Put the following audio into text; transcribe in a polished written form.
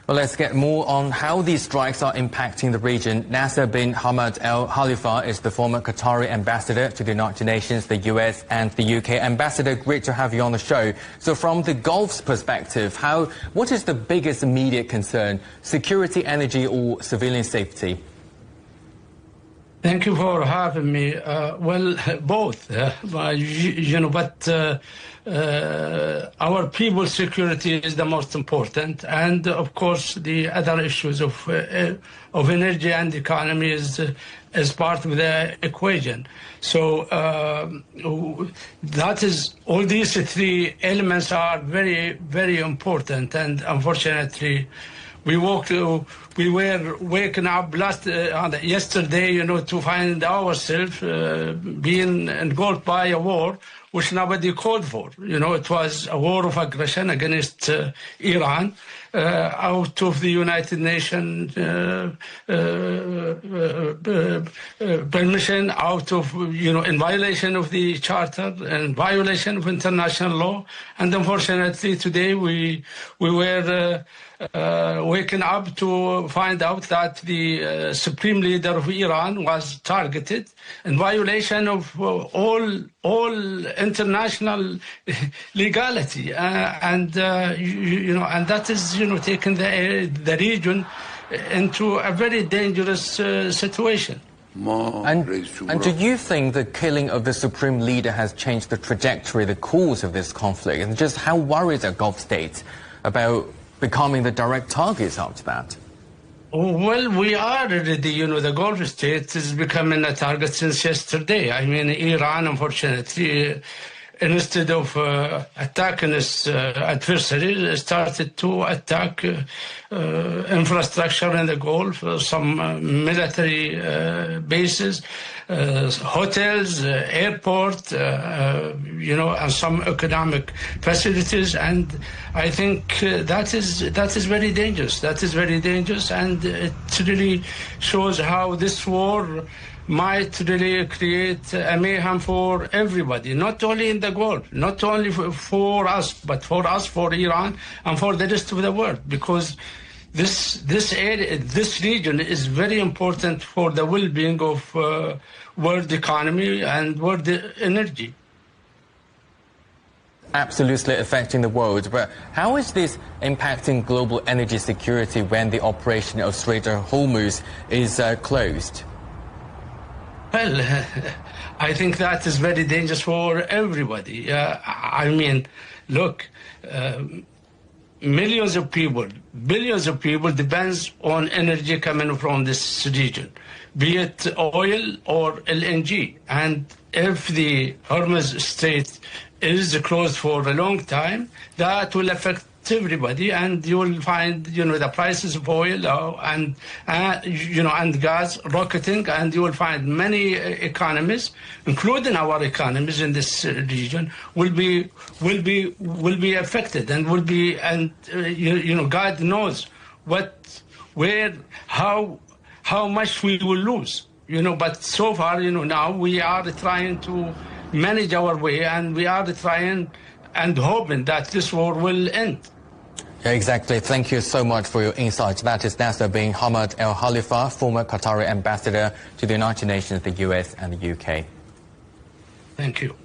Well, let's get more on how these strikes are impacting the region. Nasser bin Hamad Al-Khalifa is the former Qatari ambassador to the United Nations, the US and the UK. Ambassador, great to have you on the show. So from the Gulf's perspective, what is the biggest immediate concern? Security, energy or civilian safety? Thank you for having me. Well, both, our people's security is the most important, and of course the other issues of energy and economy is part of the equation. So that is, all these three elements are very, very important, and unfortunately we were waking up yesterday, to find ourselves being engulfed by a war which nobody called for. It was a war of aggression against Iran, out of the United Nations permission, in violation of the Charter and violation of international law. And unfortunately, today we were waking up to find out that the Supreme Leader of Iran was targeted in violation of all international legality, and that is taking the region into a very dangerous situation. And do you think the killing of the Supreme Leader has changed the trajectory, the course of this conflict, and just how worried are Gulf states about becoming the direct targets after that? Well, we are already, the Gulf states is becoming a target since yesterday. I mean, Iran, unfortunately, instead of attacking its adversary, started to attack infrastructure in the Gulf, some military bases, hotels, airport, and some economic facilities. And I think that is very dangerous. That is very dangerous, and it really shows how this war might really create a mayhem for everybody, not only in the Gulf, not only for us, but for us, for Iran, and for the rest of the world, because this area, this region is very important for the well-being of world economy and world energy. Absolutely affecting the world, but how is this impacting global energy security when the operation of Strait of Hormuz is closed? Well, I think that is very dangerous for everybody. I mean, look, millions of people, billions of people depends on energy coming from this region, be it oil or LNG. And if the Hormuz Strait is closed for a long time, that will affect everybody, and you will find the prices of oil and gas rocketing, and you will find many economies, including our economies in this region, will be affected, and will be, and God knows how much we will lose, but so far, now we are trying to manage our way, and we are trying and hoping that this war will end. Yeah, exactly. Thank you so much for your insights. That is Nasser bin Hamad Al-Khalifa, former Qatari ambassador to the United Nations, the US and the UK. Thank you.